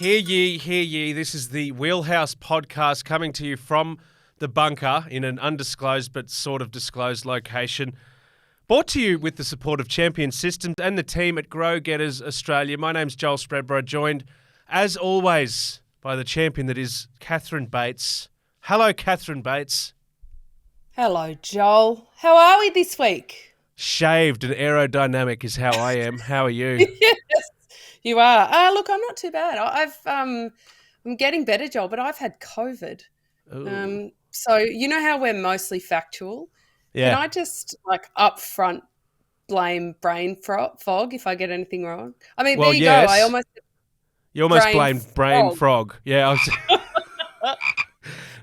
Hear ye, hear ye. This is the Wheelhouse podcast coming to you from the bunker in an undisclosed but sort of disclosed location. Brought to you with the support of Champion Systems and the team at Grow Getters Australia. My name's Joel Spreadborough, joined, as always, by the champion that is Catherine Bates. Hello, Catherine Bates. Hello, Joel. How are we this week? Shaved and aerodynamic is how I am. How are you? Yes, you are. Look, I'm not too bad. I'm getting better, Joel, but I've had COVID. So you know how we're mostly factual? Yeah. Can I just up front blame brain fog if I get anything wrong? I mean, Well, there you yes. go. You almost blamed brain frog. Yeah,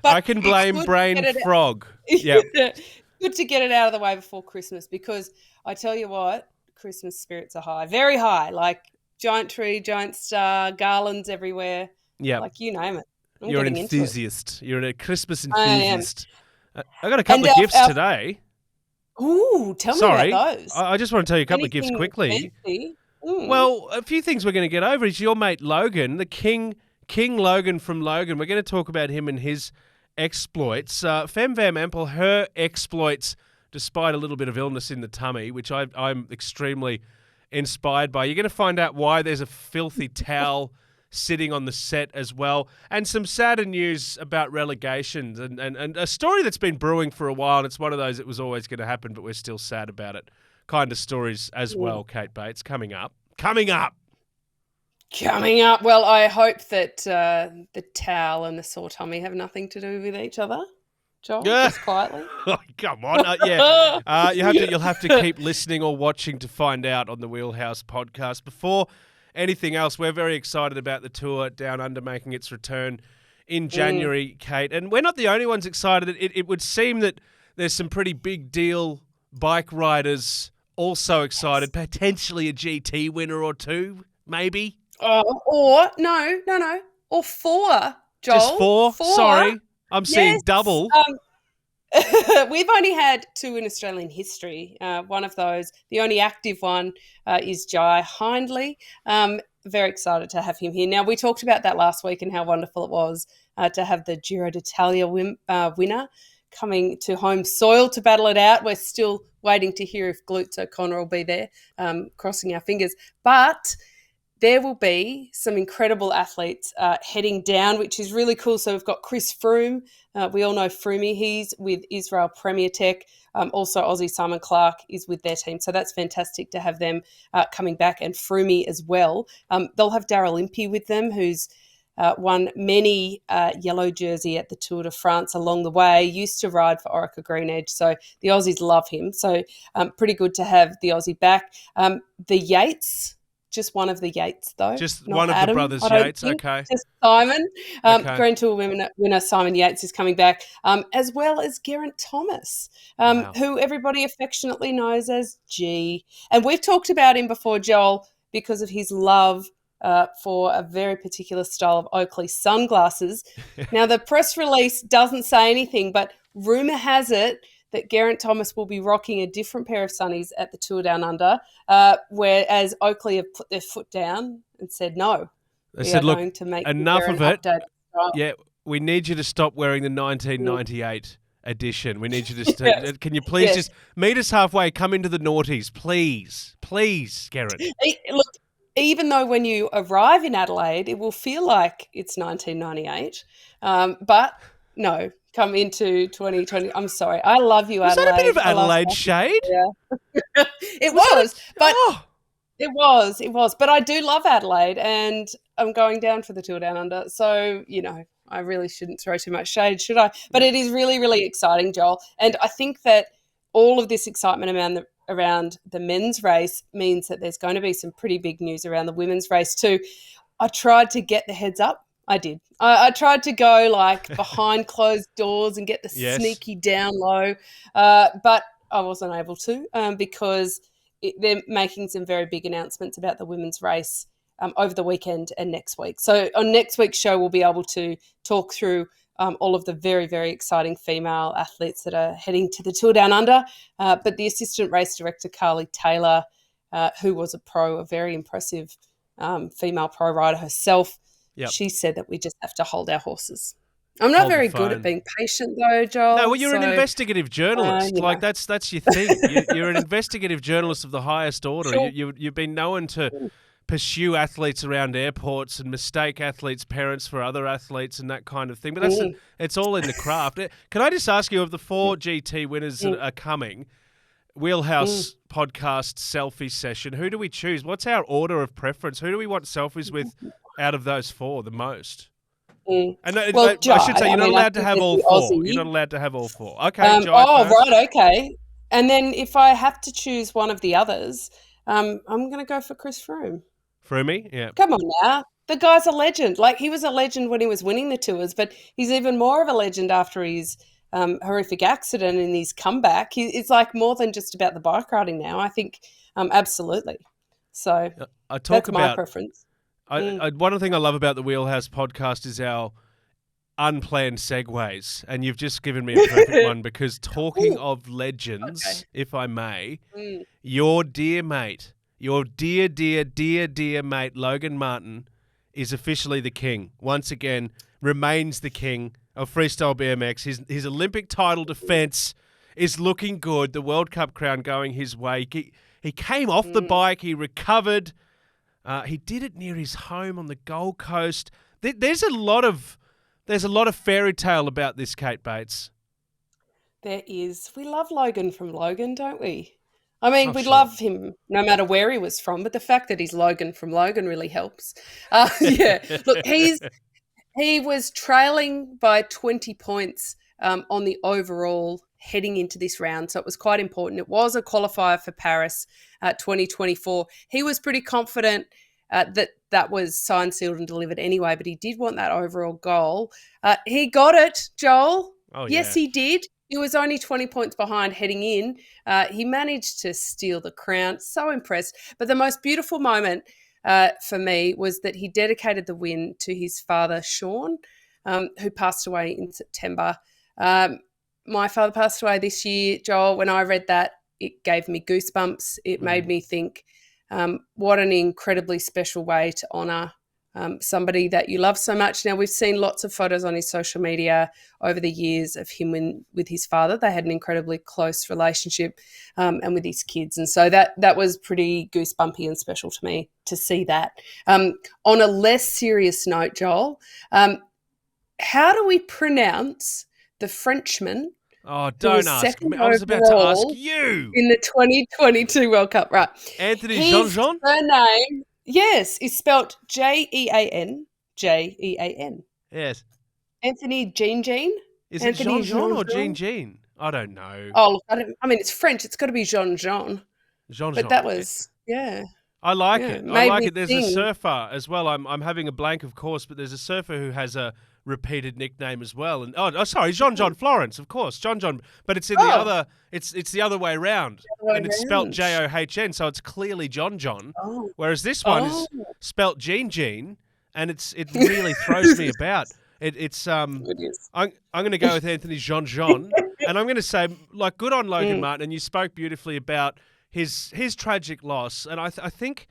I can blame brain frog. Yeah. Good to get it out of the way before Christmas, because I tell you what, Christmas spirits are high, very high, like giant tree, giant star, garlands everywhere. Yeah. Like you name it. You're an enthusiast. You're a Christmas I enthusiast. I got a couple of gifts today. Ooh, tell me about those. I just want to tell you a couple of gifts quickly. Well, a few things we're going to get over is your mate Logan, the King Logan from Logan. We're going to talk about him and his exploits. Fem Van Empel, her exploits, despite a little bit of illness in the tummy, which I'm extremely inspired by. You're going to find out why there's a filthy towel sitting on the set as well, and some sadder news about relegations and a story that's been brewing for a while, and it's one of those that was always going to happen, but we're still sad about it kind of stories as well, Kate Bates, coming up. Well, I hope that the towel and the sore tummy have nothing to do with each other, Joel, just quietly. Oh, come on. You'll have to keep listening or watching to find out on the Wheelhouse podcast. Before anything else, we're very excited about the tour Down Under making its return in January, Kate. And we're not the only ones excited. It would seem that there's some pretty big deal bike riders also excited, potentially a GT winner or two, maybe. Or four, Joel. Just four? Sorry, I'm seeing double. We've only had two in Australian history. One of those, the only active one, is Jai Hindley. Very excited to have him here. Now, we talked about that last week and how wonderful it was to have the Giro d'Italia winner coming to home soil to battle it out. We're still waiting to hear if Glutes O'Connor will be there, crossing our fingers. But there will be some incredible athletes heading down, which is really cool. So we've got Chris Froome. We all know Froomey. He's with Israel Premier Tech. Also, Aussie Simon Clark is with their team. So that's fantastic to have them coming back, and Froomey as well. They'll have Daryl Impey with them, who's won many yellow jersey at the Tour de France along the way, used to ride for Orica Green Edge. So the Aussies love him. So pretty good to have the Aussie back. The Yates, just one of the Yates, though. Just not one of Adam, the brothers Yates, okay. Just Simon. Okay. Grand Tour winner Simon Yates is coming back, as well as Geraint Thomas, who everybody affectionately knows as G. And we've talked about him before, Joel, because of his love for a very particular style of Oakley sunglasses. Now, the press release doesn't say anything, but rumour has it that Geraint Thomas will be rocking a different pair of sunnies at the Tour Down Under, whereas Oakley have put their foot down and said no. They said, look, going to make enough of it. Yeah, we need you to stop wearing the 1998 edition. We need you to can you please just meet us halfway, come into the noughties, please. Please, Geraint. Look, even though when you arrive in Adelaide, it will feel like it's 1998, but no. Come into 2020. I'm sorry. I love you, Adelaide. Was that a bit of Adelaide shade? Yeah. It was. But I do love Adelaide, and I'm going down for the Tour Down Under. So, I really shouldn't throw too much shade, should I? But it is really, really exciting, Joel. And I think that all of this excitement around the men's race means that there's going to be some pretty big news around the women's race too. I tried to get the heads up. I did. I tried to go behind closed doors and get the sneaky down low, but I wasn't able to because they're making some very big announcements about the women's race over the weekend and next week. So on next week's show, we'll be able to talk through all of the very, very exciting female athletes that are heading to the Tour Down Under. But the assistant race director, Carly Taylor, who was a very impressive female pro rider herself, Yep. She said that we just have to hold our horses. I'm not Hold the very good at phone. being patient, though, Joel. No, well, you're an investigative journalist. you Like know. that's your thing. You're an investigative journalist of the highest order. Sure. You've been known to pursue athletes around airports and mistake athletes' parents for other athletes and that kind of thing. But it's all in the craft. Can I just ask you, of the 4 GT winners that are coming, Wheelhouse podcast selfie session, who do we choose? What's our order of preference? Who do we want selfies with out of those 4 the most? And Well, Jai, I should say, you're not allowed to have all 4. Aussie. You're not allowed to have all 4. Okay, Jai first. Right, okay. And then if I have to choose one of the others, I'm going to go for Chris Froome. Froomey? Yeah. Come on now. The guy's a legend. Like, he was a legend when he was winning the tours, but he's even more of a legend after his horrific accident and his comeback. It's like more than just about the bike riding now. I think absolutely. So that's my preference. One thing I love about the Wheelhouse podcast is our unplanned segues, and you've just given me a perfect one, because talking of legends, if I may, your dear mate, your dear mate, Logan Martin, is officially the king. Once again, remains the king of freestyle BMX. His Olympic title defense is looking good. The World Cup crown going his way. He came off the bike. He recovered. He did it near his home on the Gold Coast. There's a lot of fairy tale about this, Kate Bates. There is. We love Logan from Logan, don't we? I mean, we love him no matter where he was from, but the fact that he's Logan from Logan really helps. Look, he was trailing by 20 points on the overall heading into this round, so it was quite important. It was a qualifier for Paris 2024. He was pretty confident that was signed, sealed and delivered anyway, but he did want that overall goal. He got it, Joel. Oh, yes, he did. He was only 20 points behind heading in. He managed to steal the crown. So impressed. But the most beautiful moment for me was that he dedicated the win to his father, Sean, who passed away in September. My father passed away this year, Joel. When I read that, it gave me goosebumps. It made me think, what an incredibly special way to honour somebody that you love so much. Now, we've seen lots of photos on his social media over the years of him with his father. They had an incredibly close relationship, and with his kids. And so that was pretty goosebumpy and special to me to see that. On a less serious note, Joel, how do we pronounce the Frenchman? Oh, don't ask me. I was about to ask you. In the 2022 World Cup, right. Anthony Jean-Jean? His surname, yes, is spelt Jean. Yes. Anthony Jean. Is it Jean-Jean or Jean? I don't know. Oh, look, I mean, it's French. It's got to be Jean-Jean. Jean-Jean. But that was, I like it. I like it. There's a surfer as well. I'm having a blank, of course, but there's a surfer who has a repeated nickname as well. And sorry, Jean Florence, of course, John. But it's in the other. It's the other way around, and it's spelt John. So it's clearly John. Oh. Whereas this one is spelt Jean, and it really throws me about. It is. I'm going to go with Anthony Jean, and I'm going to say, like, good on Logan Martin. And you spoke beautifully about his tragic loss, and I think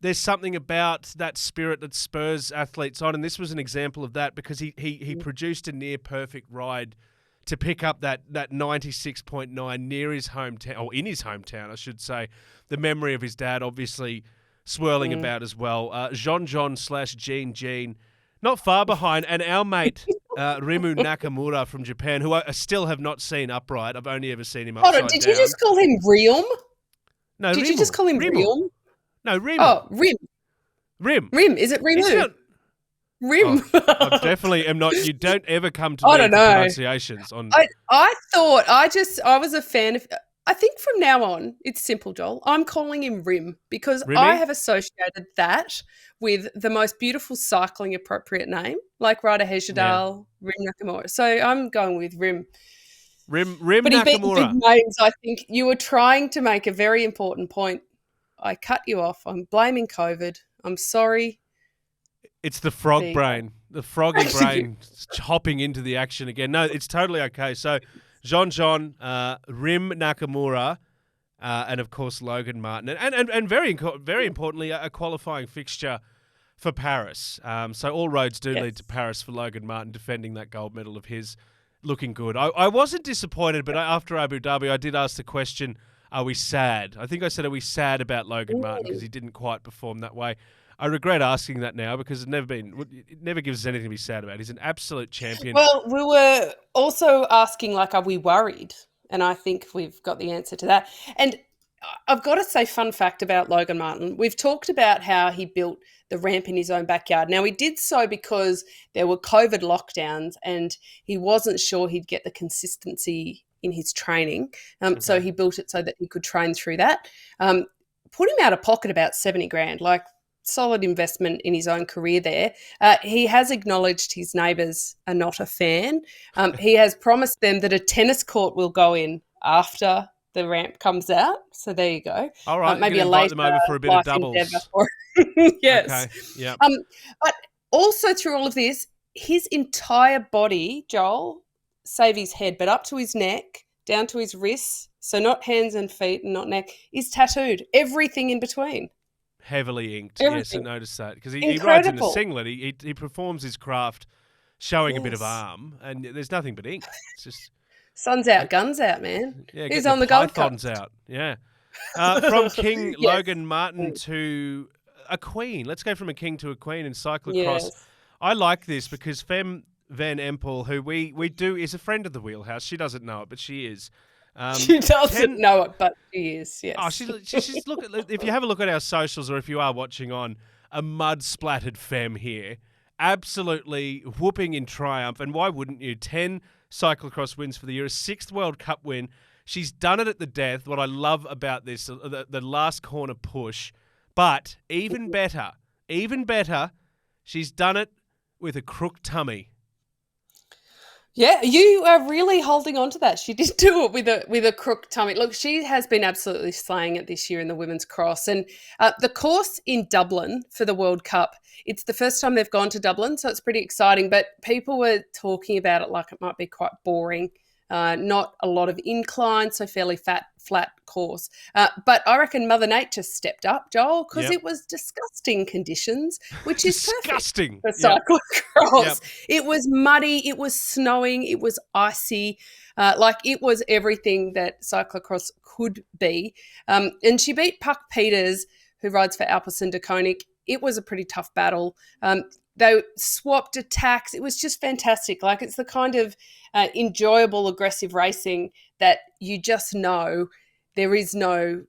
there's something about that spirit that spurs athletes on, and this was an example of that, because he produced a near perfect ride to pick up that 96.9 near his hometown, or in his hometown, I should say. The memory of his dad obviously swirling about as well. Jean, not far behind, and our mate Rimu Nakamura from Japan, who I still have not seen upright. I've only ever seen him upside down. Did you just call him Rium? No, Did you just call him Rium? No, Rim. Oh, Rim. Rim. Is it Rimu? Rim. Oh, I definitely am not. You don't ever come to me with pronunciations on. I thought I was a fan of. I think from now on it's simple, Joel. I'm calling him Rim because Rimmy? I have associated that with the most beautiful cycling appropriate name, like Ryder Hesjedal, Rim Nakamura. So I'm going with Rim. Rim but he Nakamura. Beat big names. I think you were trying to make a very important point. I cut you off. I'm blaming COVID. I'm sorry. It's the frog brain, the froggy brain hopping into the action again. No, it's totally okay. So, Jean, Rim Nakamura, and of course Logan Martin, and very importantly, a qualifying fixture for Paris. So all roads do Yes. lead to Paris for Logan Martin defending that gold medal of his, looking good. I wasn't disappointed, but after Abu Dhabi, I did ask the question, are we sad? I think I said, are we sad about Logan Martin because he didn't quite perform that way? I regret asking that now because it never gives us anything to be sad about. He's an absolute champion. Well, we were also asking, like, are we worried? And I think we've got the answer to that. And I've got to say, fun fact about Logan Martin. We've talked about how he built the ramp in his own backyard. Now, he did so because there were COVID lockdowns and he wasn't sure he'd get the consistency in his training. So he built it so that he could train through that. Put him out of pocket about 70 grand, like solid investment in his own career there. He has acknowledged his neighbours are not a fan. He has promised them that a tennis court will go in after the ramp comes out. So there you go. All right, maybe a invite later them over for a bit of doubles. Yes. Okay. Yeah. But also through all of this, his entire body, Joel, save his head, but up to his neck, down to his wrists, so not hands and feet and not neck, is tattooed. Everything in between. Heavily inked. Everything. Yes, I noticed that. Because he rides in a singlet. He performs his craft showing a bit of arm, and there's nothing but ink. It's just... Sun's out, guns out, man. Yeah, he's on the Gold Coast. out. Yeah. From King Logan Martin to a queen. Let's go from a king to a queen in cyclocross. Yes. I like this because Fem Van Empel, who we do, is a friend of the Wheelhouse. She doesn't know it, but she is. She doesn't know it, but she is, yes. Oh, she's look at, if you have a look at our socials or if you are watching on, a mud-splattered Fem here, absolutely whooping in triumph. And why wouldn't you? 10 cyclocross wins for the year, a 6th World Cup win. She's done it at the death. What I love about this, the last corner push. But even better, she's done it with a crook tummy. Yeah, you are really holding on to that. She did do it with a crook tummy. Look, she has been absolutely slaying it this year in the women's cross. And the course in Dublin for the World Cup, it's the first time they've gone to Dublin, so it's pretty exciting. But people were talking about it like it might be quite boring. Not a lot of incline, so fairly flat course. But I reckon Mother Nature stepped up, Joel, because it was disgusting conditions, which is disgusting perfect for cyclocross. Yep. It was muddy, it was snowing, it was icy. Like it was everything that cyclocross could be. And she beat Puck Peters, who rides for Alpecin de Koning. It was a pretty tough battle. They swapped attacks. It was just fantastic. Like it's the kind of enjoyable, aggressive racing that you just know there is no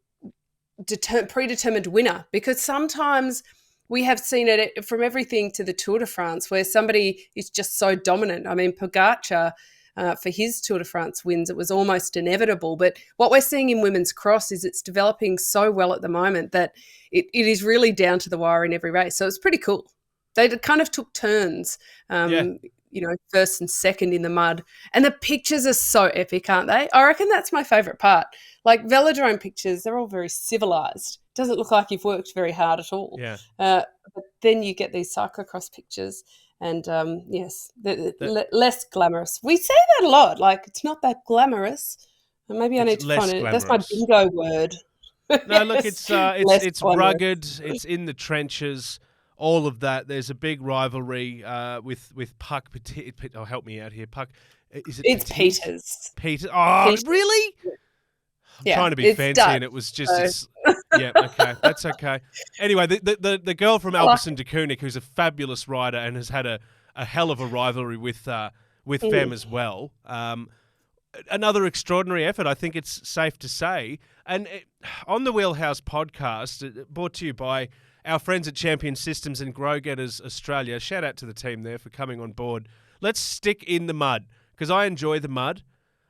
predetermined winner, because sometimes we have seen it from everything to the Tour de France where somebody is just so dominant. I mean, Pogacar, for his Tour de France wins, it was almost inevitable. But what we're seeing in women's cross is it's developing so well at the moment that it is really down to the wire in every race. So it's pretty cool. They kind of took turns, first and second in the mud. And the pictures are so epic, aren't they? I reckon that's my favourite part. Like velodrome pictures, they're all very civilised. Doesn't look like you've worked very hard at all. Yeah. But then you get these cyclocross pictures and, less glamorous. We say that a lot, like it's not that glamorous. Maybe I need to find it. That's my bingo word. No, look, it's rugged. It's in the trenches. All of that. There's a big rivalry with Puck. Oh, help me out here, Puck. Is it? It's Peters. Peters. Oh, Peters. Really? I'm trying to be fancy, and it was just. Yeah. Okay, that's okay. Anyway, the girl from Alpecin de Koning, who's a fabulous rider and has had a hell of a rivalry with Fem as well. Another extraordinary effort, I think it's safe to say. And on the Wheelhouse podcast, brought to you by our friends at Champion Systems and Grow Getters Australia. Shout out to the team there for coming on board. Let's stick in the mud because I enjoy the mud.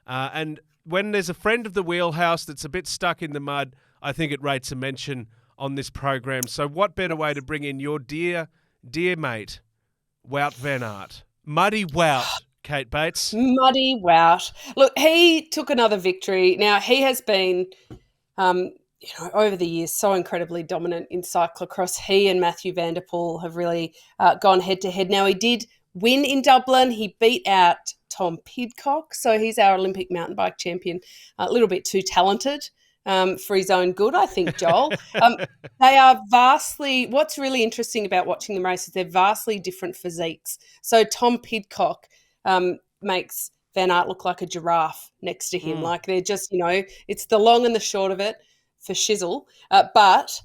And when there's a friend of the Wheelhouse that's a bit stuck in the mud, I think it rates a mention on this program. So what better way to bring in your dear mate, Wout van Aert. Muddy Wout, Kate Bates. Muddy Wout. Look, he took another victory. Now, he has been... over the years, so incredibly dominant in cyclocross. He and Matthew Van Der Poel have really gone head-to-head. Now, he did win in Dublin. He beat out Tom Pidcock, so he's our Olympic mountain bike champion. A little bit too talented for his own good, I think, Joel. They are vastly – what's really interesting about watching them race is they're vastly different physiques. So Tom Pidcock makes Van Aert look like a giraffe next to him. Like they're just, it's the long and the short of it for shizzle. But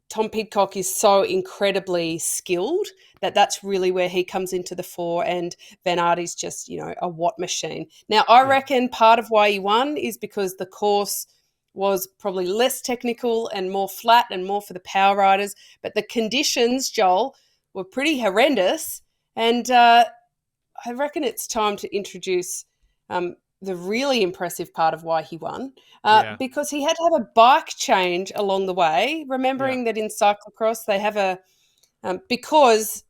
Tom Pidcock is so incredibly skilled that's really where he comes into the fore, and Van Aert is just, a watt machine. Now, I reckon part of why he won is because the course – was probably less technical and more flat and more for the power riders. But the conditions, Joel, were pretty horrendous. And I reckon it's time to introduce the really impressive part of why he won, because he had to have a bike change along the way, remembering that in cyclocross they have because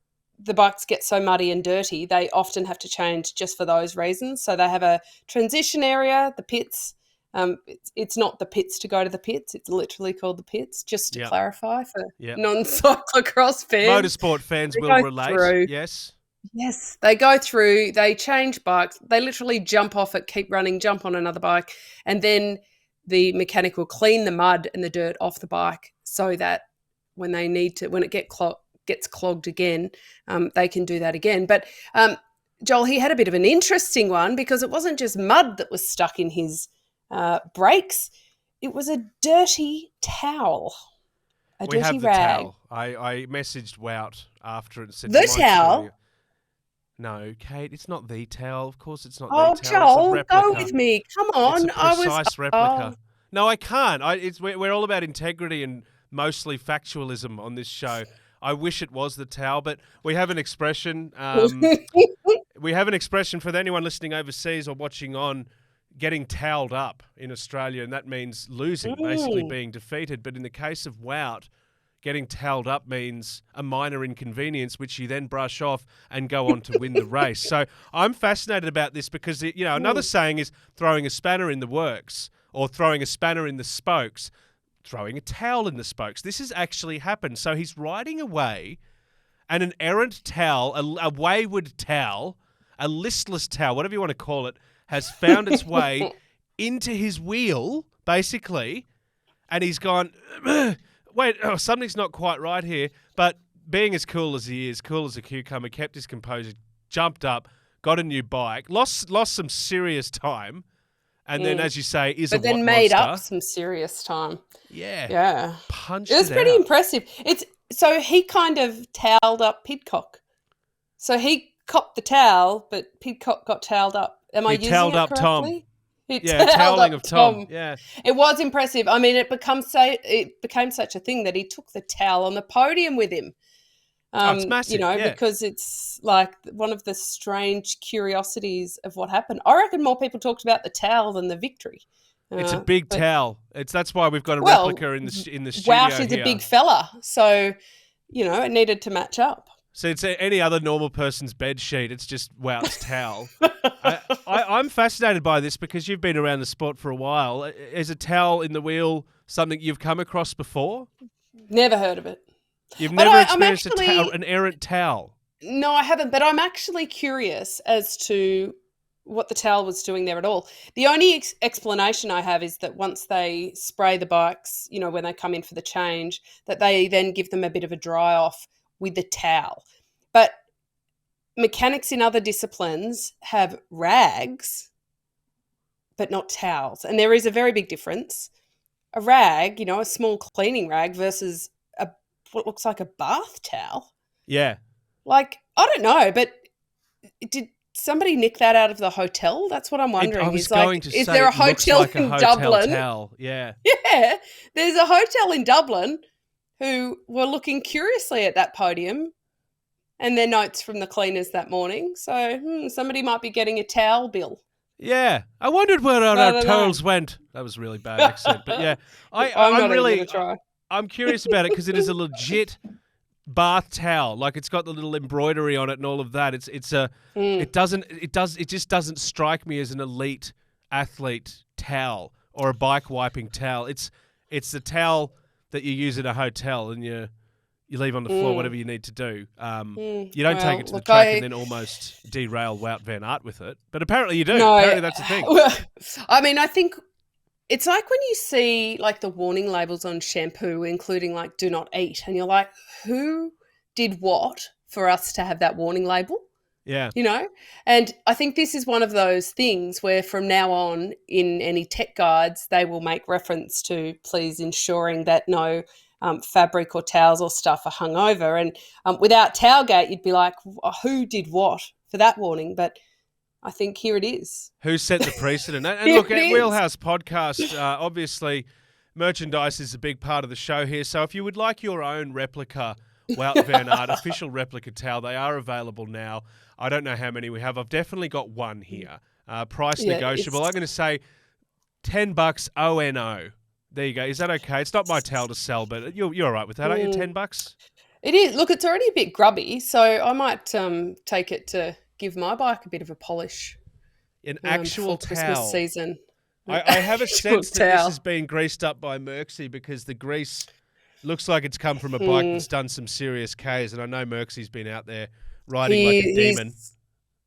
the bikes get so muddy and dirty, they often have to change just for those reasons. So they have a transition area, the pits. It's not the pits to go to the pits. It's literally called the pits, just to clarify for non-cyclocross fans. Motorsport fans will relate, yes. Yes, they go through, they change bikes. They literally jump off it, keep running, jump on another bike, and then the mechanic will clean the mud and the dirt off the bike so that when they need to, when it gets clogged again, they can do that again. But Joel, he had a bit of an interesting one because it wasn't just mud that was stuck in his brakes, it was a dirty towel, dirty rag. Towel. I messaged Wout after and said, the towel. No, Kate, it's not the towel. Of course, it's not the towel. Joel, go with me. Come on, it's a precise replica. No, I can't. We're all about integrity and mostly factualism on this show. I wish it was the towel, but we have an expression. We have an expression for anyone listening overseas or watching on. Getting towelled up in Australia, and that means losing, basically being defeated. But in the case of Wout, getting towelled up means a minor inconvenience, which you then brush off and go on to win the race. So I'm fascinated about this because, another saying is throwing a spanner in the works or throwing a spanner in the spokes, throwing a towel in the spokes. This has actually happened. So he's riding away and an errant towel, a wayward towel, a listless towel, whatever you want to call it, has found its way into his wheel, basically, and he's gone, wait, something's not quite right here. But being as cool as he is, cool as a cucumber, kept his composure, jumped up, got a new bike, lost some serious time, and then, as you say, but then made up some serious time. Yeah. Punched it was pretty impressive. So he kind of towelled up Pidcock. So he copped the towel, but Pidcock got towelled up. Am I using it correctly? Tom. Toweling of Tom. Yeah. It was impressive. I mean, it became such a thing that he took the towel on the podium with him. It's massive, because it's like one of the strange curiosities of what happened. I reckon more people talked about the towel than the victory. It's a big towel. That's why we've got a replica in the studio. Wout is a big fella, so it needed to match up. So it's any other normal person's bed sheet. It's just Wout's towel. I'm fascinated by this because you've been around the sport for a while. Is a towel in the wheel something you've come across before? Never heard of it. You've never experienced an errant towel? No, I haven't. But I'm actually curious as to what the towel was doing there at all. The only explanation I have is that once they spray the bikes, when they come in for the change, that they then give them a bit of a dry off with the towel. But mechanics in other disciplines have rags, but not towels. And there is a very big difference. A rag, a small cleaning rag versus what looks like a bath towel. Yeah. Like, I don't know, but did somebody nick that out of the hotel? That's what I'm wondering. Is there a hotel in Dublin? Towel. Yeah. Yeah. There's a hotel in Dublin who were looking curiously at that podium and their notes from the cleaners that morning. So somebody might be getting a towel bill. Yeah. I wondered where our towels went. That was a really bad accent. But yeah, I'm curious about it because it is a legit bath towel. Like it's got the little embroidery on it and all of that. It just doesn't strike me as an elite athlete towel or a bike wiping towel. It's the towel that you use in a hotel and you leave on the floor, whatever you need to do. You don't take it to the track and then almost derail Wout Van Aert with it. But apparently you do. No, apparently that's the thing. I mean, I think It's like when you see like the warning labels on shampoo, including like do not eat, and you're like, who did what for us to have that warning label? Yeah. You know? And I think this is one of those things where from now on in any tech guides, they will make reference to please ensuring that no fabric or towels or stuff are hung over. And without Tailgate, you'd be like, who did what for that warning? But I think here it is. Who set the precedent? And Here look, it at is. Wheelhouse Podcast, obviously merchandise is a big part of the show here. So if you would like your own replica Wout Van Aert official replica towel, they are available now. I don't know how many we have. I've definitely got one here. Price negotiable. I'm going to say $10 ONO. There you go. Is that okay? It's not my towel to sell, but you're all right with that, aren't you? $10? It is. Look, it's already a bit grubby, so I might take it to give my bike a bit of a polish. An actual for Christmas towel. Season. I have a sense that this has been greased up by Merksy because the grease looks like it's come from a bike that's done some serious Ks, and I know Merksy's been out there riding like a demon.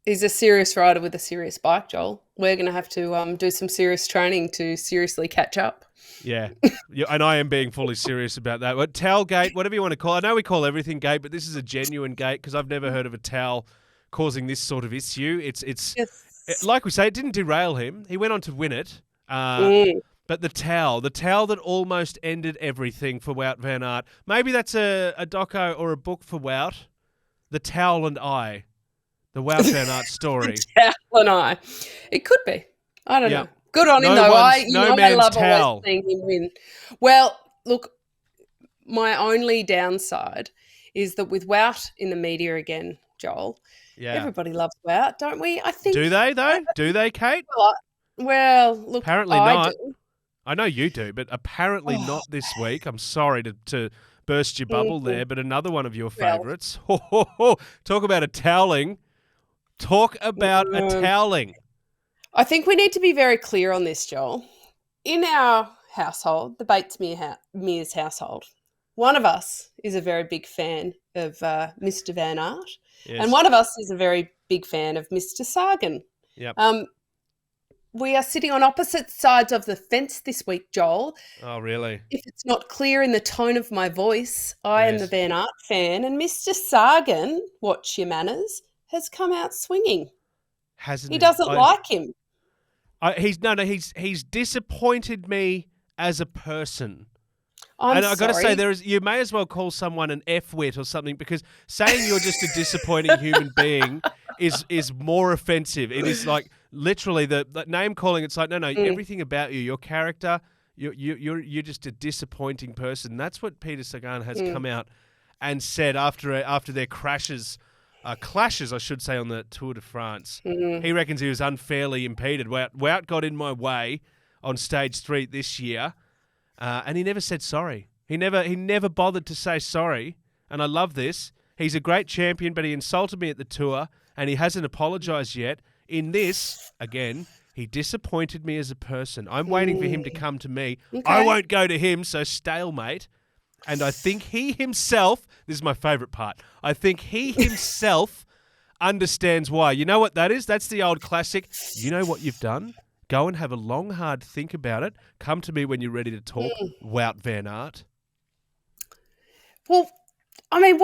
He's a serious rider with a serious bike, Joel. We're going to have to do some serious training to seriously catch up. Yeah, and I am being fully serious about that. But towel gate, whatever you want to call it. I know we call everything gate, but this is a genuine gate because I've never heard of a towel causing this sort of issue. It's like we say, it didn't derail him. He went on to win it. But the towel that almost ended everything for Wout Van Aert. Maybe that's a doco or a book for Wout. The Towel and I. The Wout Van Aert story. The Towel and I. It could be. I don't know. Good on him, though. I love always seeing him win. Well, look, my only downside is that with Wout in the media again, Joel, everybody loves Wout, don't we? I think. Do they, though? Do they, Kate? Well, look, apparently not. Do. I know you do, but apparently not this week. I'm sorry to burst your bubble there, but another one of your favourites. Talk about a toweling. Talk about a toweling. I think we need to be very clear on this, Joel. In our household, the Batesmere's household, one of us is a very big fan of Mr. Van Aert, and one of us is a very big fan of Mr. Sagan. Yep. We are sitting on opposite sides of the fence this week, Joel. Oh, really? If it's not clear in the tone of my voice, I am the Van Aert fan, and Mr. Sagan, watch your manners, has come out swinging. Hasn't he? Doesn't like him. He's disappointed me as a person. I've got to say, you may as well call someone an F-wit or something, because saying you're just a disappointing human being is more offensive. It is like literally the name calling. It's like no, everything about you, your character, you're just a disappointing person. That's what Peter Sagan has come out and said after their clashes, I should say, on the Tour de France. He reckons he was unfairly impeded. Wout got in my way on stage 3 this year. And he never said sorry. He never bothered to say sorry. And I love this. He's a great champion, but he insulted me at the Tour, and he hasn't apologised yet. In this, again, he disappointed me as a person. I'm waiting for him to come to me. Okay. I won't go to him, so stalemate. And I think he himself, this is my favourite part, I think he himself understands why. You know what that is? That's the old classic, you know what you've done? Go and have a long, hard think about it. Come to me when you're ready to talk. Wout Van Aert. Well, I mean,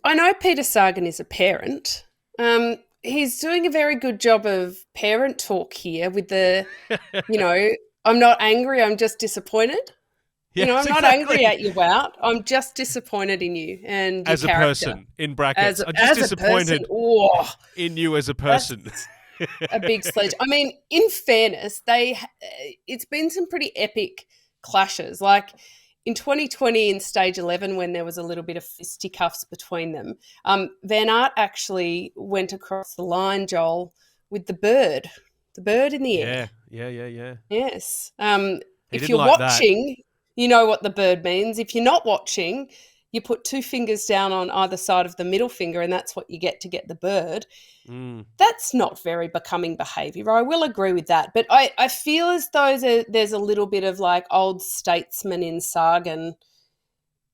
I know Peter Sagan is a parent. He's doing a very good job of parent talk here with the, I'm not angry, I'm just disappointed. Yes, I'm not angry at you, Wout. I'm just disappointed in you and your as a character. person, in brackets. I'm just disappointed in you as a person. A big sledge. I mean, in fairness, it's been some pretty epic clashes. Like in 2020 in stage 11, when there was a little bit of fisticuffs between them, Van Aert actually went across the line, Joel, with the bird in the air. Yeah. Yes. If you're watching, you know what the bird means. If you're not watching, you put 2 fingers down on either side of the middle finger, and that's what you get to get the bird. That's not very becoming behaviour. I will agree with that. But I feel as though there's a little bit of like old statesman in Sagan.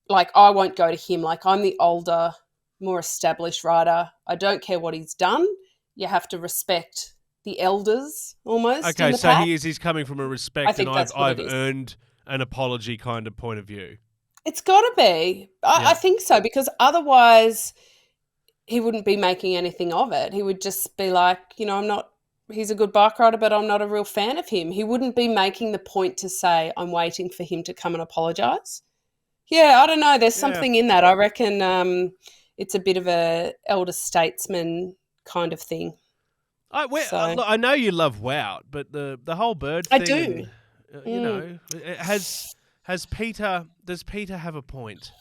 Like, I won't go to him. Like, I'm the older, more established rider. I don't care what he's done. You have to respect the elders almost in Okay, the so pack. he's coming from a I respect, think and that's what I've it is. earned an apology kind of point of view. It's got to be. I think so, because otherwise he wouldn't be making anything of it. He would just be like, I'm not, he's a good bike rider, but I'm not a real fan of him. He wouldn't be making the point to say, I'm waiting for him to come and apologise. Yeah, I don't know. There's something in that. I reckon it's a bit of a elder statesman kind of thing. I know you love Wout, but the whole bird I thing, do. Does Peter have a point?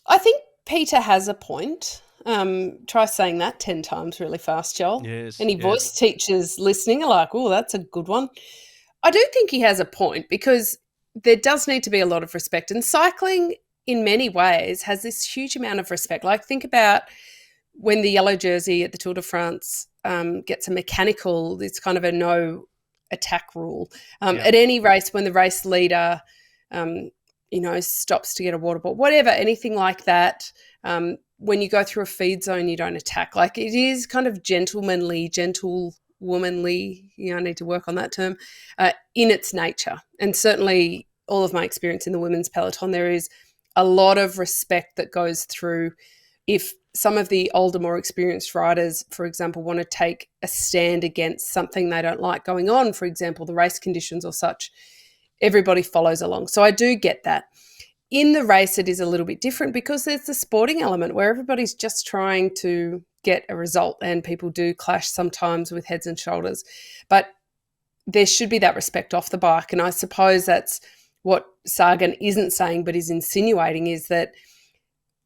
I think Peter has a point. Try saying that 10 times really fast, Joel. Yes. Any voice teachers listening are like, oh, that's a good one. I do think he has a point, because there does need to be a lot of respect. And cycling, in many ways, has this huge amount of respect. Like, think about when the yellow jersey at the Tour de France gets a mechanical, it's kind of a no attack rule. At any race, when the race leader stops to get a water bottle, whatever, anything like that. When you go through a feed zone, you don't attack. Like, it is kind of gentlemanly, gentlewomanly, I need to work on that term, in its nature. And certainly all of my experience in the women's peloton, there is a lot of respect that goes through. If some of the older, more experienced riders, for example, want to take a stand against something they don't like going on, for example, the race conditions or such, everybody follows along. So I do get that. In the race, it is a little bit different, because there's the sporting element where everybody's just trying to get a result, and people do clash sometimes with heads and shoulders. But there should be that respect off the bike. And I suppose that's what Sagan isn't saying, but is insinuating, is that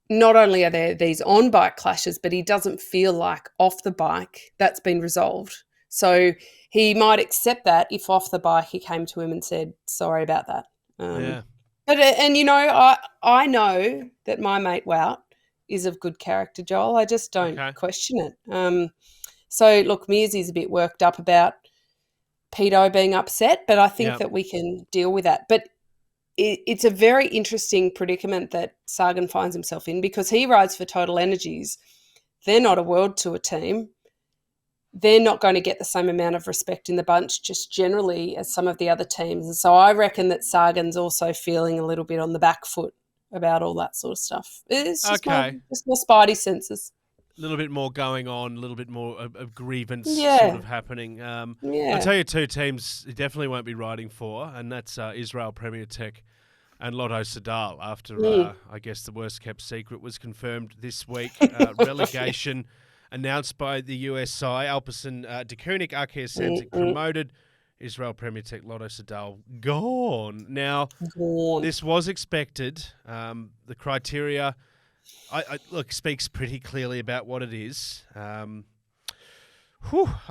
not only are there these on-bike clashes, but he doesn't feel like off the bike that's been resolved. So he might accept that if off the bike he came to him and said, sorry about that. But I know that my mate Wout is of good character, Joel. I just don't question it. So, look, Mearsy's a bit worked up about Pedo being upset, but I think that we can deal with that. But it's a very interesting predicament that Sagan finds himself in, because he rides for Total Energies. They're not a World Tour team. They're not going to get the same amount of respect in the bunch just generally as some of the other teams. And so I reckon that Sagan's also feeling a little bit on the back foot about all that sort of stuff. It's just my spidey senses. A little bit more going on, a little bit more of grievance sort of happening. I'll tell you two teams he definitely won't be riding for, and that's Israel Premier Tech and Lotto Soudal, after, I guess, the worst-kept secret was confirmed this week. Relegation announced by the USI. Alpecin de Koenig, Arkea Samsic promoted. Israel Premier Tech, Lotto Soudal gone. Now, this was expected. The criteria, look, speaks pretty clearly about what it is. I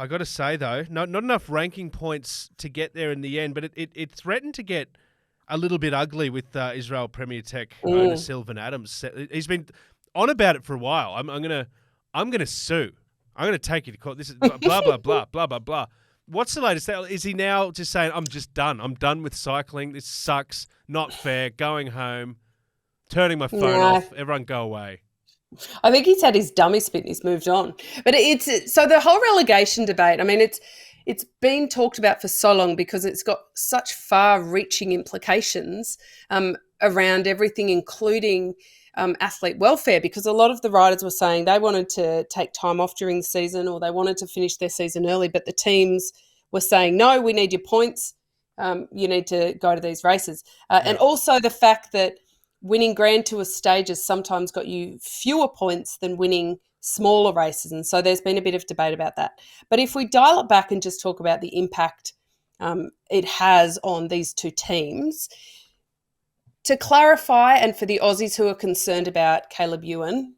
got to say, though, not enough ranking points to get there in the end, but it threatened to get a little bit ugly with Israel Premier Tech owner Sylvan Adams. He's been on about it for a while. I'm gonna sue. I'm gonna take you to court. This is blah blah blah blah blah blah. What's the latest? Is he now just saying, I'm just done. I'm done with cycling. This sucks. Not fair. Going home. Turning my phone off. Everyone go away. I think he's had his dummy spit and he's moved on. But so the whole relegation debate, I mean, it's been talked about for so long because it's got such far-reaching implications around everything, including athlete welfare, because a lot of the riders were saying they wanted to take time off during the season, or they wanted to finish their season early, but the teams were saying, no, we need your points. You need to go to these races. And also the fact that winning Grand Tour stages sometimes got you fewer points than winning smaller races. And so there's been a bit of debate about that. But if we dial it back and just talk about the impact it has on these two teams, to clarify, and for the Aussies who are concerned about Caleb Ewan,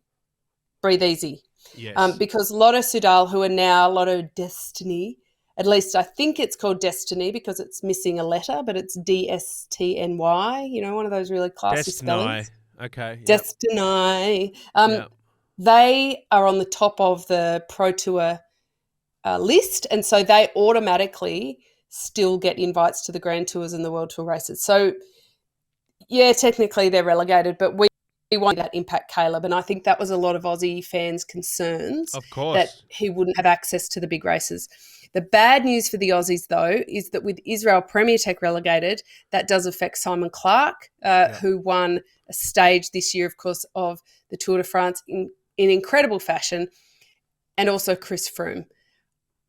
breathe easy. Yes. Because Lotto Soudal, who are now Lotto Destiny, at least I think it's called Destiny because it's missing a letter, but it's DSTNY, one of those really classy spellings. Okay. Yep. Destiny. They are on the top of the Pro Tour list, and so they automatically still get invites to the Grand Tours and the World Tour races. So, yeah, technically they're relegated, but we want that impact Caleb, and I think that was a lot of Aussie fans' concerns, of course, that he wouldn't have access to the big races. The bad news for the Aussies, though, is that with Israel Premier Tech relegated, that does affect Simon Clark, who won a stage this year, of course, of the Tour de France in incredible fashion, and also Chris Froome.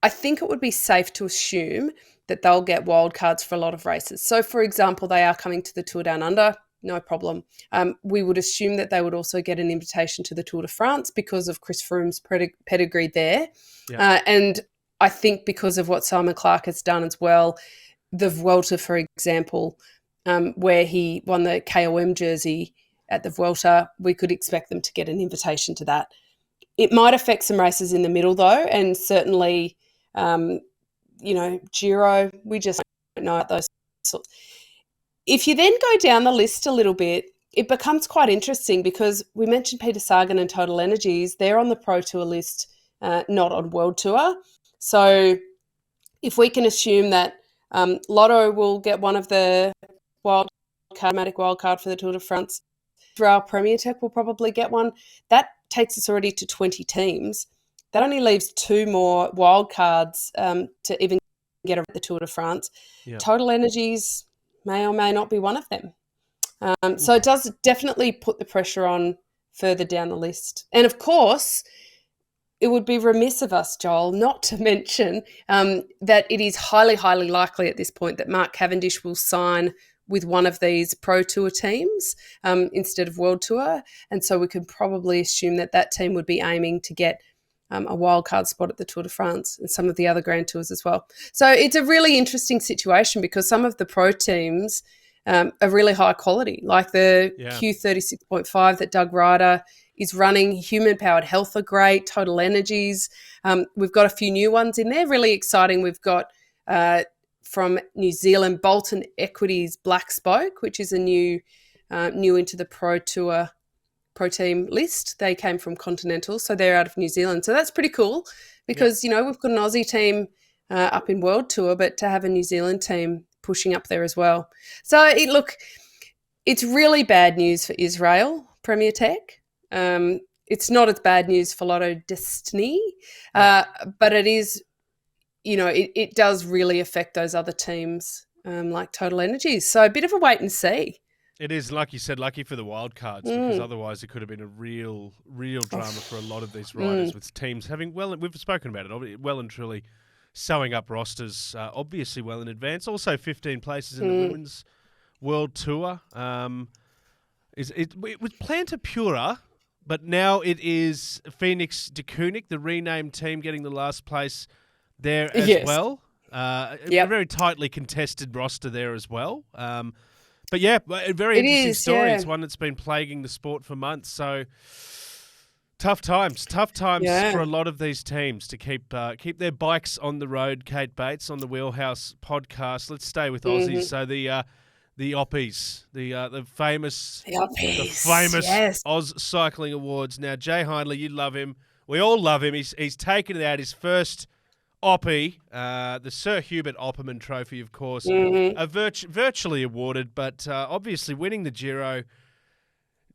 I think it would be safe to assume that they'll get wildcards for a lot of races. So, for example, they are coming to the Tour Down Under, no problem. We would assume that they would also get an invitation to the Tour de France because of Chris Froome's pedigree there. Yeah. And I think because of what Simon Clark has done as well, the Vuelta, for example, where he won the KOM jersey at the Vuelta, we could expect them to get an invitation to that. It might affect some races in the middle, though, and certainly, Giro, we just don't know those sorts. If you then go down the list a little bit, it becomes quite interesting because we mentioned Peter Sagan and Total Energies. They're on the Pro Tour list, not on World Tour. So if we can assume that Lotto will get one of the automatic wildcard for the Tour de France, Israel Premier Tech will probably get one. That takes us already to 20 teams. That only leaves 2 more wildcards to even get at the Tour de France. Yeah. Total Energies may or may not be one of them. So it does definitely put the pressure on further down the list. And of course, it would be remiss of us, Joel, not to mention that it is highly, highly likely at this point that Mark Cavendish will sign with one of these Pro Tour teams instead of World Tour. And so we could probably assume that that team would be aiming to get a wildcard spot at the Tour de France and some of the other Grand Tours as well. So it's a really interesting situation because some of the pro teams are really high quality, like the Q36.5 that Doug Ryder is running. Human Powered Health are great, Total Energies. We've got a few new ones in there, really exciting. We've got from New Zealand, Bolton Equities Black Spoke, which is a new into the Pro Tour Pro Team list. They came from Continental, so they're out of New Zealand. So that's pretty cool because, we've got an Aussie team up in World Tour, but to have a New Zealand team pushing up there as well. So, it's really bad news for Israel Premier Tech. It's not as bad news for Lotto Destiny, but it is, it does really affect those other teams like Total Energies. So a bit of a wait and see. It is, like you said, lucky for the wild cards because otherwise it could have been a real drama for a lot of these riders with teams having, we've spoken about it, well and truly sewing up rosters, obviously well in advance. Also 15 places in the Women's World Tour. It was Planta Pura, but now it is Phoenix de Koenig, the renamed team, getting the last place there as well. A very tightly contested roster there as well. But yeah, a very interesting story. Yeah. It's one that's been plaguing the sport for months. So tough times for a lot of these teams to keep their bikes on the road. Kate Bates on the Wheelhouse podcast. Let's stay with Aussies. So the Oppies, the famous AusCycling Awards. Now Jay Hindley, you love him. We all love him. He's taken out his first Oppie, the Sir Hubert Opperman Trophy, of course, virtually awarded, but obviously winning the Giro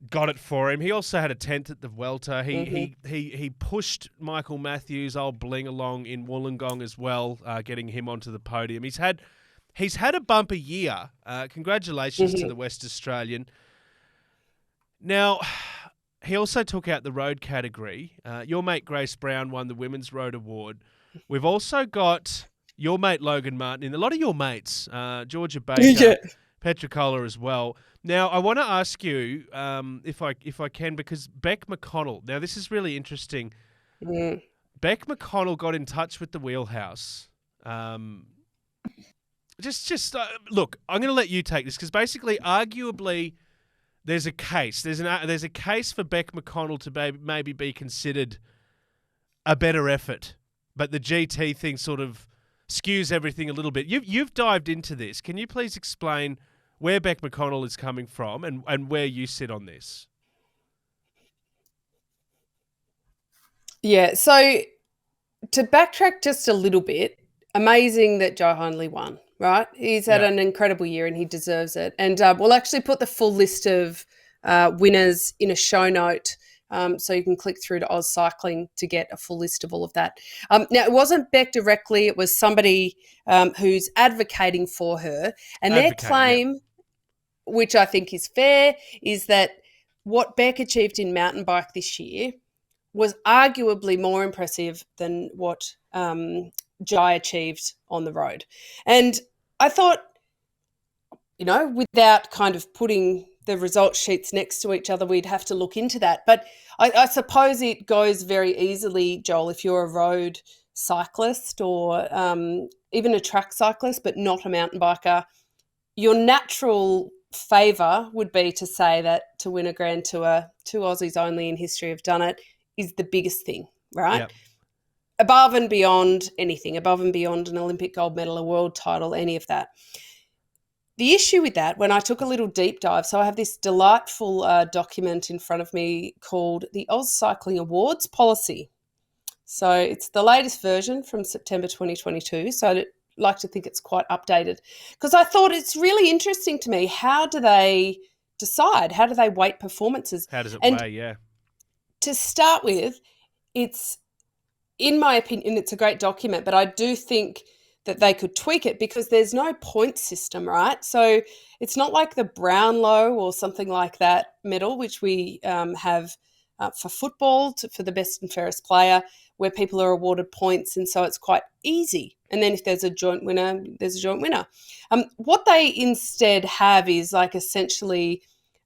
got it for him. He also had a 10th at the Vuelta. He pushed Michael Matthews, old Bling, along in Wollongong as well, getting him onto the podium. He's had a bumper year. Congratulations to the West Australian. Now, he also took out the road category. Your mate Grace Brown won the Women's Road Award. We've also got your mate Logan Martin and a lot of your mates, Georgia Baker, Petricola as well. Now, I want to ask you, if I can, because Beck McConnell. Now, this is really interesting. Beck McConnell got in touch with the Wheelhouse. Look, I'm going to let you take this because basically, arguably, there's a case. There's a case for Beck McConnell to maybe be considered a better effort. But the GT thing sort of skews everything a little bit. You've dived into this. Can you please explain where Beck McConnell is coming from and where you sit on this? Yeah, so to backtrack just a little bit, amazing that Joe Hindley won, right? He's had an incredible year and he deserves it. And we'll actually put the full list of winners in a show note So you can click through to AusCycling to get a full list of all of that. Now, it wasn't Beck directly. It was somebody who's advocating for her. And their claim, which I think is fair, is that what Beck achieved in mountain bike this year was arguably more impressive than what Jai achieved on the road. And I thought, without kind of putting the result sheets next to each other, we'd have to look into that. But I suppose it goes very easily, Joel, if you're a road cyclist or even a track cyclist, but not a mountain biker, your natural favour would be to say that to win a Grand Tour, 2 Aussies only in history have done it, is the biggest thing, right? Yep. Above and beyond anything, above and beyond an Olympic gold medal, a world title, any of that. The issue with that, when I took a little deep dive, so I have this delightful document in front of me called the AusCycling Awards Policy. So it's the latest version from September 2022. So I'd like to think it's quite updated, because I thought it's really interesting to me. How do they decide? How do they weight performances? How does it weigh? Yeah. To start with, it's, in my opinion, it's a great document, but I do think that they could tweak it because there's no point system, right? So it's not like the Brownlow or something like that medal, which we have for football for the best and fairest player, where people are awarded points, and so it's quite easy. And then if there's a joint winner, there's a joint winner. What they instead have is like essentially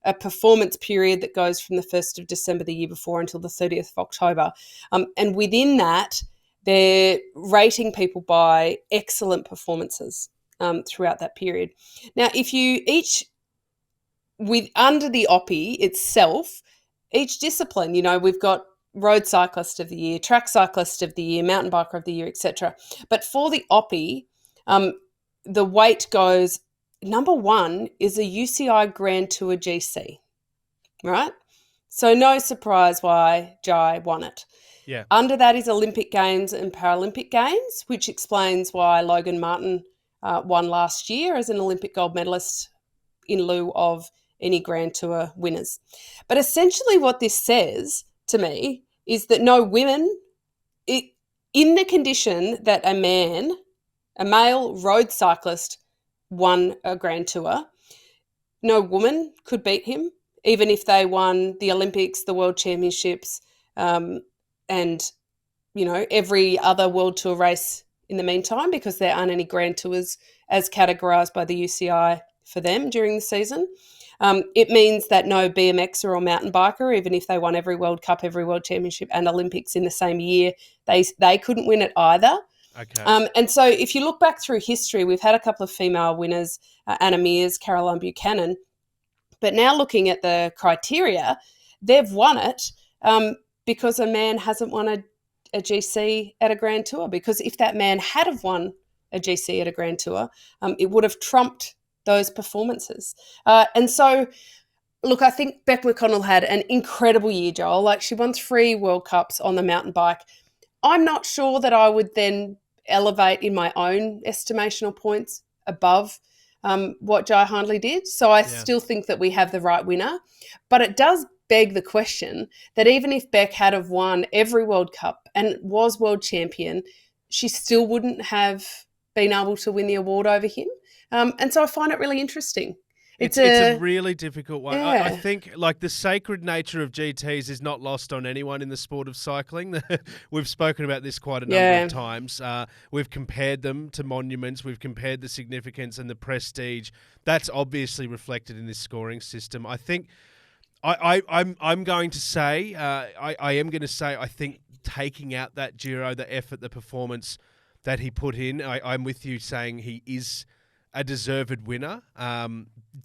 a performance period that goes from the 1st of December the year before until the 30th of October. And within that, they're rating people by excellent performances throughout that period. Now, if you under the OPI itself, each discipline, we've got road cyclist of the year, track cyclist of the year, mountain biker of the year, etc. But for the OPI, the weight goes, number 1 is a UCI Grand Tour GC, right? So no surprise why Jai won it. Yeah. Under that is Olympic Games and Paralympic Games, which explains why Logan Martin won last year as an Olympic gold medalist in lieu of any Grand Tour winners. But essentially what this says to me is that no women, in the condition that a male road cyclist won a Grand Tour, no woman could beat him, even if they won the Olympics, the World Championships, and, every other World Tour race in the meantime, because there aren't any Grand Tours as categorised by the UCI for them during the season. It means that no BMXer or mountain biker, even if they won every World Cup, every World Championship and Olympics in the same year, they couldn't win it either. Okay. And so if you look back through history, we've had a couple of female winners, Anna Mears, Caroline Buchanan, but now looking at the criteria, they've won it because a man hasn't won a GC at a Grand Tour, because if that man had have won a GC at a Grand Tour, it would have trumped those performances. And so, look, I think Beck McConnell had an incredible year, Joel. Like, she won 3 World Cups on the mountain bike. I'm not sure that I would then elevate in my own estimation or points above what Jai Hindley did. So I still think that we have the right winner. But it does beg the question that even if Beck had have won every World Cup and was world champion, she still wouldn't have been able to win the award over him. And so I find it really interesting. It's a really difficult one. Yeah. I think, like, the sacred nature of GTs is not lost on anyone in the sport of cycling. We've spoken about this quite a number of times. We've compared them to monuments. We've compared the significance and the prestige. That's obviously reflected in this scoring system. I think I'm going to say, I am going to say, I think taking out that Giro, the effort, the performance that he put in, I'm with you saying he is a deserved winner.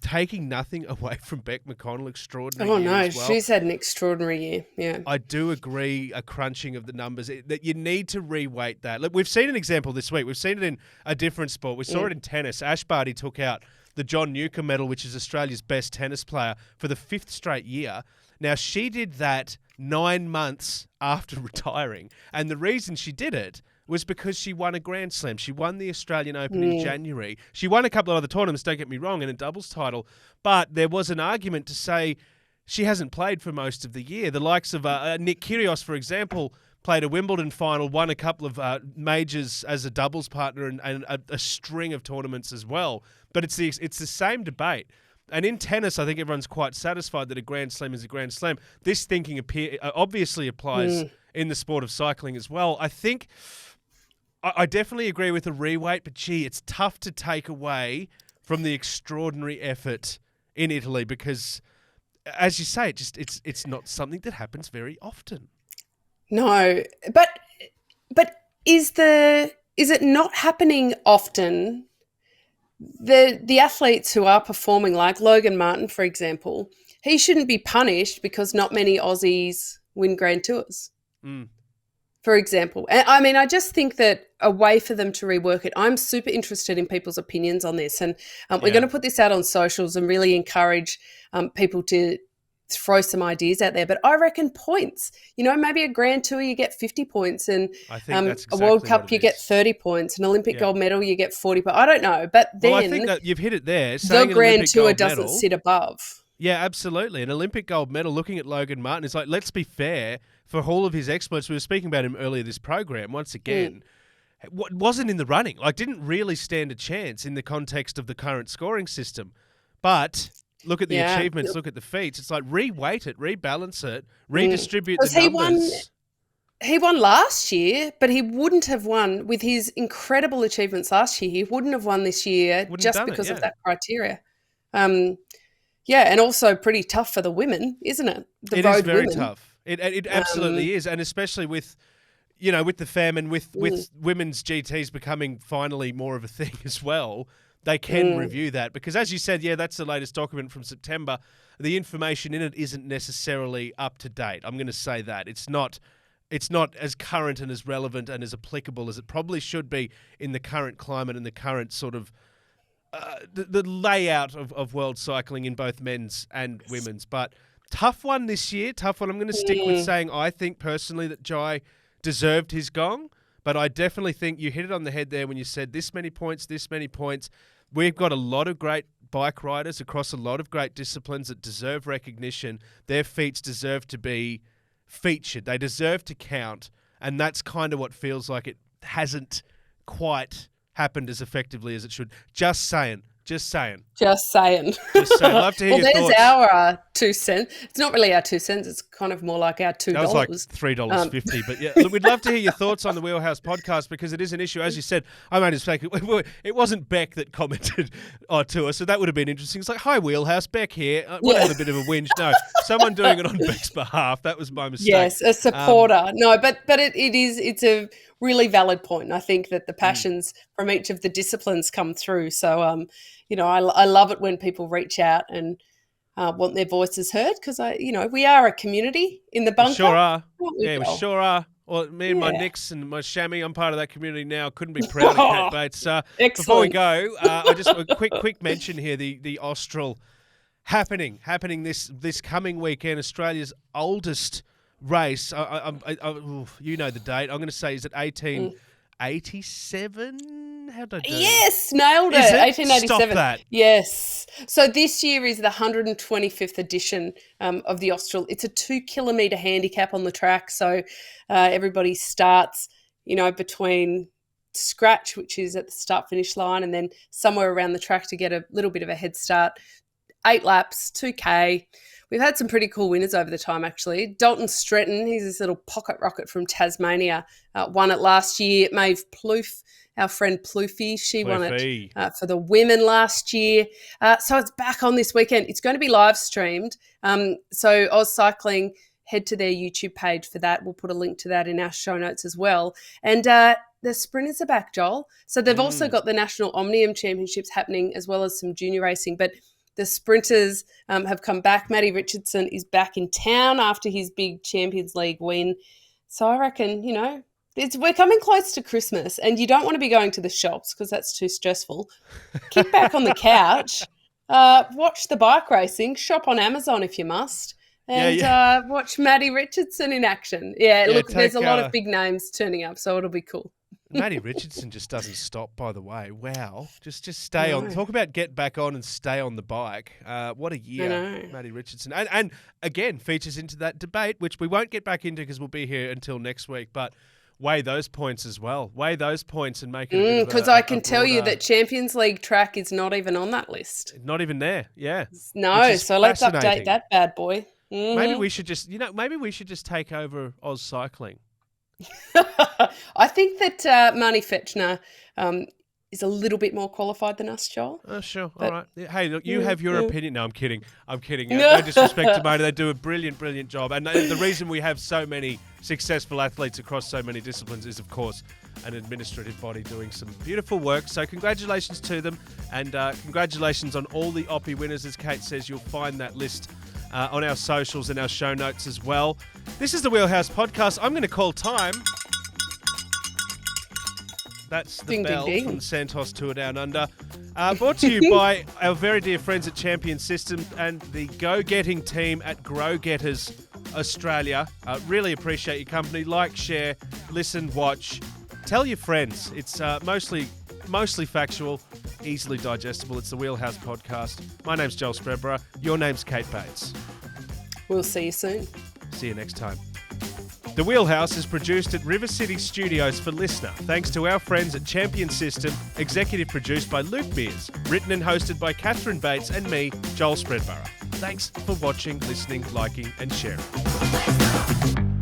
Taking nothing away from Beck McConnell, extraordinary year as well. She's had an extraordinary year, yeah. I do agree, a crunching of the numbers, that you need to reweight that. Look, we've seen an example this week. We've seen it in a different sport. We saw it in tennis. Ash Barty took out the John Newcombe medal, which is Australia's best tennis player, for the 5th straight year. Now, she did that 9 months after retiring, and the reason she did it was because she won a Grand Slam. She won the Australian Open in January. She won a couple of other tournaments, don't get me wrong, and a doubles title. But there was an argument to say she hasn't played for most of the year. The likes of Nick Kyrgios, for example, played a Wimbledon final, won a couple of majors as a doubles partner and a string of tournaments as well. But it's the same debate. And in tennis, I think everyone's quite satisfied that a Grand Slam is a Grand Slam. This thinking obviously applies in the sport of cycling as well. I think I definitely agree with the reweight, but gee, it's tough to take away from the extraordinary effort in Italy because, as you say, it's not something that happens very often. No, but is it not happening often? The athletes who are performing, like Logan Martin, for example, he shouldn't be punished because not many Aussies win Grand Tours. For example. And I mean, I just think that a way for them to rework it, I'm super interested in people's opinions on this. And we're going to put this out on socials and really encourage people to throw some ideas out there. But I reckon points, maybe a Grand Tour you get 50 points and I think that's exactly a World Cup you get 30 points, an Olympic gold medal you get 40 points. I don't know. But then I think that you've hit it there. The Grand Tour doesn't sit above. Yeah, absolutely. An Olympic gold medal, looking at Logan Martin, is like, let's be fair, for all of his exploits, we were speaking about him earlier this program, once again, wasn't in the running, didn't really stand a chance in the context of the current scoring system. But look at the achievements, look at the feats. It's like reweight it, rebalance it, redistribute the numbers. He won last year, but he wouldn't have won with his incredible achievements last year. He wouldn't have won this year just because of that criteria. And also pretty tough for the women, isn't it? It is very tough. It absolutely is, and especially with the Fem and with women's GTs becoming finally more of a thing as well. They can review that because, as you said, that's the latest document from September. The information in it isn't necessarily up to date. I'm going to say that it's not as current and as relevant and as applicable as it probably should be in the current climate and the current sort of the layout of world cycling in both men's and women's. But tough one this year. Tough one. I'm going to stick with saying I think personally that Jai deserved his gong, but I definitely think you hit it on the head there when you said this many points. We've got a lot of great bike riders across a lot of great disciplines that deserve recognition. Their feats deserve to be featured. They deserve to count, and that's kind of what feels like it hasn't quite happened as effectively as it should. Just saying. Love to hear your thoughts. There's our 2 cents. It's not really our 2 cents. It's kind of more like our $2. That was like $3.50. But yeah, look, we'd love to hear your thoughts on the Wheelhouse podcast because it is an issue. As you said, I made a mistake. It wasn't Beck that commented to us, so that would have been interesting. It's like, hi, Wheelhouse, Beck here. Want to have a bit of a whinge? No, someone doing it on Beck's behalf. That was my mistake. Yes, a supporter. No, but it's a really valid point. And I think that the passions from each of the disciplines come through. So, I love it when people reach out and want their voices heard because, we are a community in the bunker. We sure are. We sure are. Well, me and my Nicks and my chamois, I'm part of that community now. Couldn't be prouder, Cat Bates. Before we go, I just a quick mention here, the Austral happening this coming weekend, Australia's oldest race. You know the date. I'm going to say, is it 1887? How did I do? Yes, nailed it. 1887. Stop that. Yes. So this year is the 125th edition of the Austral. It's a 2-kilometre handicap on the track. So everybody starts, between scratch, which is at the start-finish line, and then somewhere around the track to get a little bit of a head start. 8 laps, 2K. We've had some pretty cool winners over the time, actually. Dalton Stretton, he's this little pocket rocket from Tasmania, won it last year. Maeve Plouffe, our friend Plouffe, she won it for the women last year. So it's back on this weekend. It's going to be live streamed. So AusCycling, head to their YouTube page for that. We'll put a link to that in our show notes as well. And the sprinters are back, Joel. So they've also got the National Omnium Championships happening as well as some junior racing. But the sprinters have come back. Matty Richardson is back in town after his big Champions League win. So I reckon, we're coming close to Christmas and you don't want to be going to the shops because that's too stressful. Kick back on the couch, watch the bike racing, shop on Amazon if you must, and watch Matty Richardson in action. Yeah, look, there's a lot of big names turning up, so it'll be cool. Matty Richardson just doesn't stop, by the way. Wow. Just stay on. Talk about get back on and stay on the bike. What a year, Matty Richardson. And again, features into that debate, which we won't get back into because we'll be here until next week. But weigh those points as well. Weigh those points and make it because I can tell you that Champions League track is not even on that list. Not even there, yeah. No, so let's update that bad boy. Mm-hmm. Maybe we should just, take over AusCycling. I think that Marnie Fetchner is a little bit more qualified than us, Joel. Oh, sure. All right. Hey, look, you have your opinion. No, I'm kidding. No disrespect to Marnie. They do a brilliant, brilliant job. And the reason we have so many successful athletes across so many disciplines is, of course, an administrative body doing some beautiful work. So congratulations to them. And congratulations on all the Oppie winners. As Kate says, you'll find that list on our socials and our show notes as well. This is the Wheelhouse Podcast. I'm going to call time. That's the bell from Santos Tour Down Under. Brought to you by our very dear friends at Champion Systems and the Go-Getting team at Grow Getters Australia. Really appreciate your company. Like, share, listen, watch. Tell your friends. It's mostly factual, easily digestible. It's the Wheelhouse Podcast. My name's Joel Spreadborough. Your name's Kate Bates. We'll see you soon. See you next time. The Wheelhouse is produced at River City Studios for Listener, thanks to our friends at Champion System, executive produced by Luke Mears, written and hosted by Catherine Bates and me, Joel Spreadborough. Thanks for watching, listening, liking and sharing.